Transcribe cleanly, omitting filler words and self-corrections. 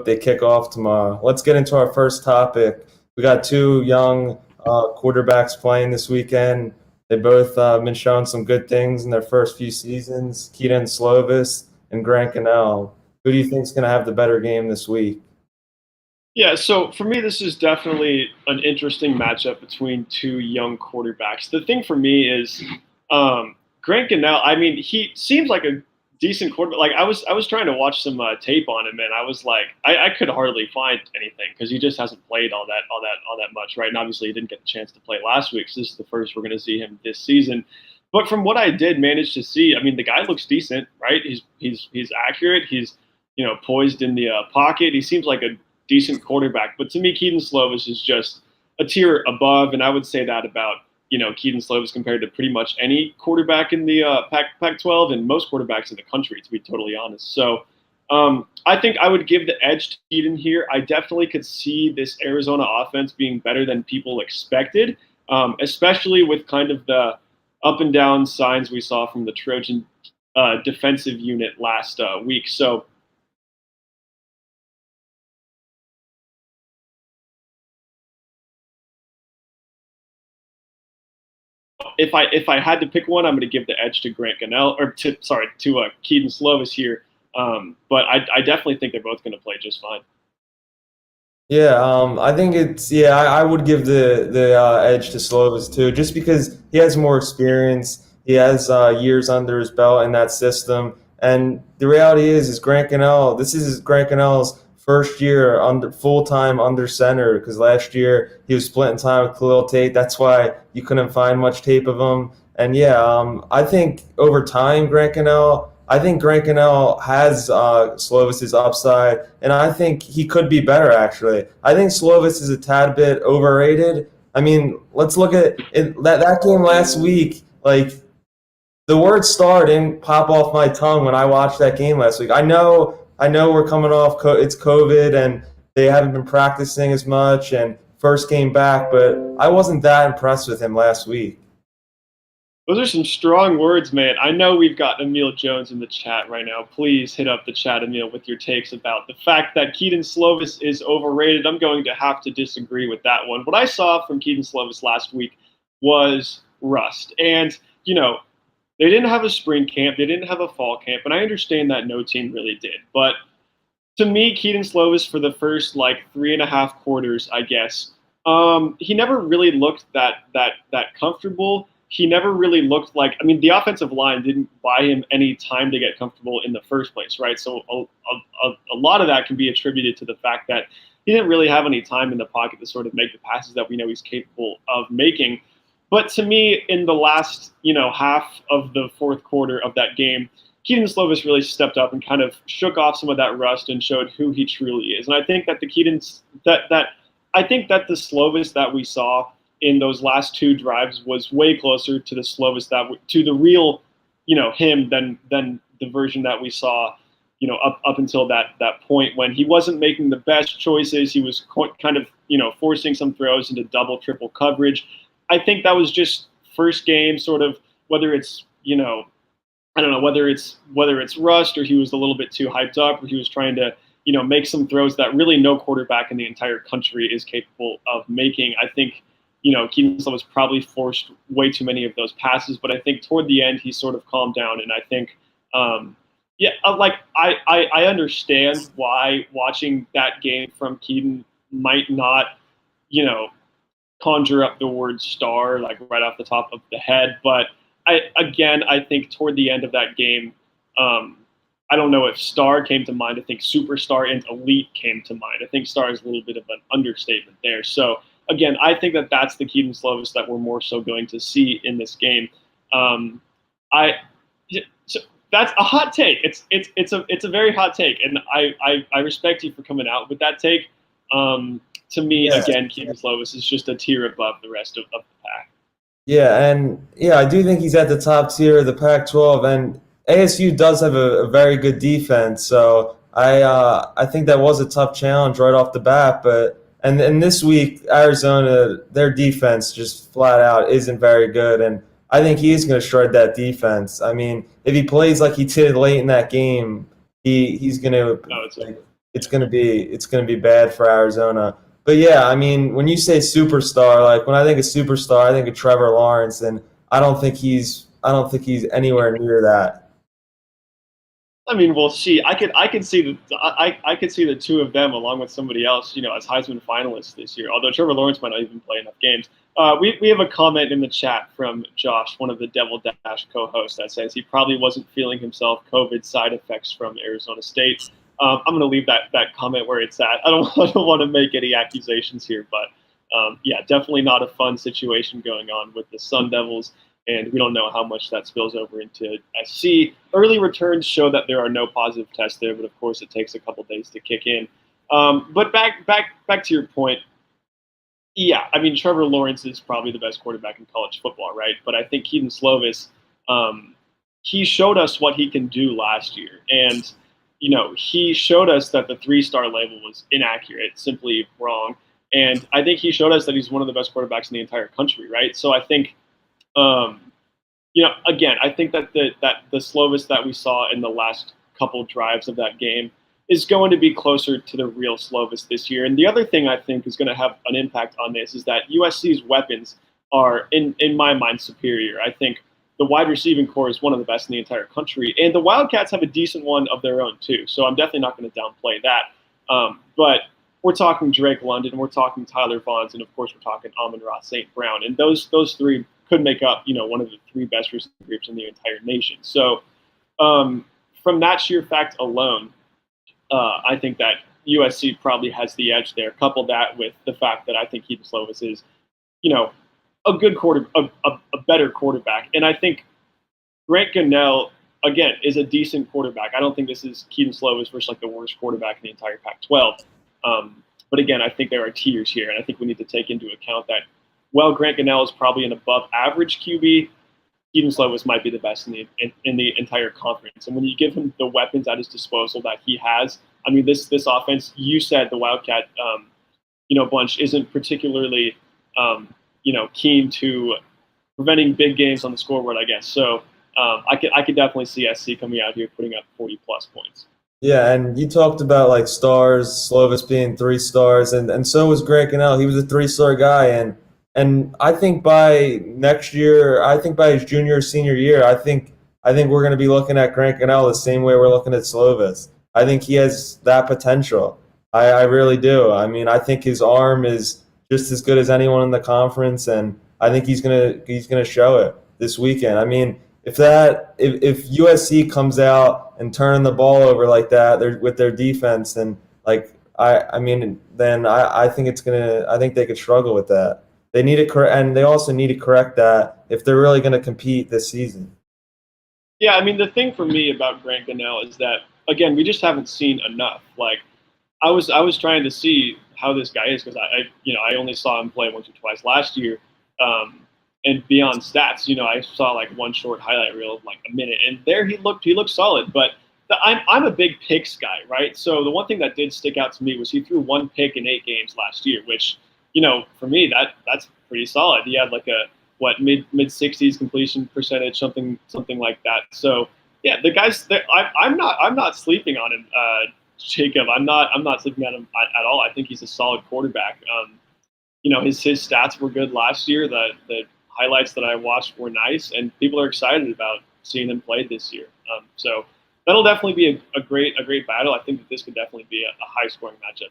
They kick off tomorrow. Let's get into our first topic. We got two young quarterbacks playing this weekend. They both been showing some good things in their first few seasons. Keaton Slovis and Grant Gunnell. Who do you think is going to have the better game this week? Yeah, so for me, this is definitely an interesting matchup between two young quarterbacks. The thing for me is Grant Gunnell. I mean, he seems like a decent quarterback. Like I was trying to watch some tape on him, and I was like, I could hardly find anything because he just hasn't played all that much, right? And obviously, he didn't get the chance to play last week, so this is the first we're going to see him this season. But from what I did manage to see, I mean, the guy looks decent, right? He's accurate. He's poised in the pocket. He seems like a decent quarterback. But to me, Keaton Slovis is just a tier above, and I would say that about Keaton Slovis compared to pretty much any quarterback in the Pac-12 and most quarterbacks in the country, to be totally honest. So I think I would give the edge to Keaton here. I definitely could see this Arizona offense being better than people expected, especially with kind of the up and down signs we saw from the Trojan defensive unit last week. So if I had to pick one, I'm going to give the edge to Grant Gunnell or to Keaton Slovis here. But I definitely think they're both going to play just fine. Yeah, I think I would give the edge to Slovis too, just because he has more experience. He has years under his belt in that system, and the reality is Grant Gunnell. This is Grant Gunnell's first year under full time under center because last year he was splitting time with Khalil Tate. That's why you couldn't find much tape of him. And yeah, I think over time I think Grant Gunnell has Slovis's upside, and I think he could be better. Actually, I think Slovis is a tad bit overrated. I mean, let's look at that game last week. Like the word "star" didn't pop off my tongue when I watched that game last week. I know, we're coming off. It's COVID, and they haven't been practicing as much, and first game back, but I wasn't that impressed with him last week. Those are some strong words, man. I know we've got Emil Jones in the chat right now. Please hit up the chat, Emil, with your takes about the fact that Keaton Slovis is overrated. I'm going to have to disagree with that one. What I saw from Keaton Slovis last week was rust. And, they didn't have a spring camp, they didn't have a fall camp, and I understand that no team really did. But to me, Keaton Slovis for the first like 3.5 quarters, I guess, he never really looked that comfortable. He never really looked like. I mean, the offensive line didn't buy him any time to get comfortable in the first place, right? So a lot of that can be attributed to the fact that he didn't really have any time in the pocket to sort of make the passes that we know he's capable of making. But to me, in the last half of the fourth quarter of that game, Keaton Slovis really stepped up and kind of shook off some of that rust and showed who he truly is. And I think that the Keaton's that I think that the Slovis that we saw in those last two drives was way closer to the Slovis to the real, him than the version that we saw, up until that point when he wasn't making the best choices. He was kind of forcing some throws into double, triple coverage. I think that was just first game, sort of whether it's I don't know whether it's rust or he was a little bit too hyped up or he was trying to make some throws that really no quarterback in the entire country is capable of making. I think Keaton was probably forced way too many of those passes, but I think toward the end he sort of calmed down, and I think like I understand why watching that game from Keaton might not conjure up the word star like right off the top of the head. But I think toward the end of that game, I don't know if star came to mind. I think superstar and elite came to mind. I think star is a little bit of an understatement there. So again, I think that that's the Keaton Slovis that we're more so going to see in this game. I so that's a hot take. It's a very hot take, and I respect you for coming out with that take. To me, Yeah. again, Keaton Slovis is just a tier above the rest of the pack. Yeah, and yeah, I do think he's at the top tier of the Pac-12, and ASU does have a very good defense. So I think that was a tough challenge right off the bat. But and this week Arizona, their defense just flat out isn't very good, and I think he's going to shred that defense. I mean, if he plays like he did late in that game, he's going to No, it's over. it's gonna be bad for Arizona. But yeah, I mean, when you say superstar, like when I think of superstar, I think of Trevor Lawrence, and I don't think he's anywhere near that. I mean, we'll see. I could see I could see the two of them along with somebody else, as Heisman finalists this year. Although Trevor Lawrence might not even play enough games. We have a comment in the chat from Josh, one of the Devil Dash co-hosts, that says he probably wasn't feeling himself. COVID side effects from Arizona State. I'm going to leave that comment where it's at. I don't want to make any accusations here, but yeah, definitely not a fun situation going on with the Sun Devils, and we don't know how much that spills over into SC. Early returns show that there are no positive tests there, but of course it takes a couple days to kick in. But back to your point. Yeah, I mean Trevor Lawrence is probably the best quarterback in college football, right? But I think Keaton Slovis, um, he showed us what he can do last year, and he showed us that the three-star label was inaccurate, simply wrong. And I think he showed us that he's one of the best quarterbacks in the entire country, right? So I think um, again, I think that the Slovis that we saw in the last couple drives of that game is going to be closer to the real Slovis this year. And the other thing I think is going to have an impact on this is that USC's weapons are, in my mind, superior. I think the wide receiving core is one of the best in the entire country, and the Wildcats have a decent one of their own too. So I'm definitely not going to downplay that. But we're talking Drake London, we're talking Tyler Vaughns, and of course we're talking Amon-Ra St. Brown, and those three could make up one of the three best receiver groups in the entire nation. So from that sheer fact alone, I think that USC probably has the edge there. Couple that with the fact that I think Keaton Slovis is, you know, a good a better quarterback, and I think Grant Gunnell again is a decent quarterback. I don't think this is Keaton Slovis versus like the worst quarterback in the entire Pac-12. But again, I think there are tiers here, and I think we need to take into account that Grant Gunnell is probably an above average QB. Keaton Slovis might be the best in the entire conference. And when you give him the weapons at his disposal that he has, I mean, this offense, you said the Wildcat, bunch isn't particularly, keen to preventing big games on the scoreboard, I guess. So I could definitely see SC coming out here putting up 40-plus points. Yeah, and you talked about like stars, Slovis being 3 stars, and so was Grant Gunnell. He was a 3-star guy, and I think by next year, I think by his junior or senior year, I think we're going to be looking at Grant Gunnell the same way we're looking at Slovis. I think he has that potential. I really do. I mean, I think his arm is just as good as anyone in the conference, and I think he's gonna show it this weekend. I mean, if USC comes out and turning the ball over like that, with their defense, and like I mean, then I think I think they could struggle with that. They need to correct, and they also need to correct that if they're really going to compete this season. Yeah, I mean, the thing for me about Grant Gunnell is that, again, we just haven't seen enough. Like, I was trying to see how this guy is because I only saw him play once or twice last year, and beyond stats, I saw like one short highlight reel of like a minute, and there he looked solid. But I'm a big picks guy, right? So the one thing that did stick out to me was he threw one pick in 8 games last year, which for me that's pretty solid. He had like a mid 60s completion percentage, something like that. So yeah, the guys, I'm not sleeping on him. Jacob. I'm not sleeping on him at all. I think he's a solid quarterback. His stats were good last year. The highlights that I watched were nice, and people are excited about seeing him play this year. So that'll definitely be a great battle. I think that this could definitely be a high scoring matchup.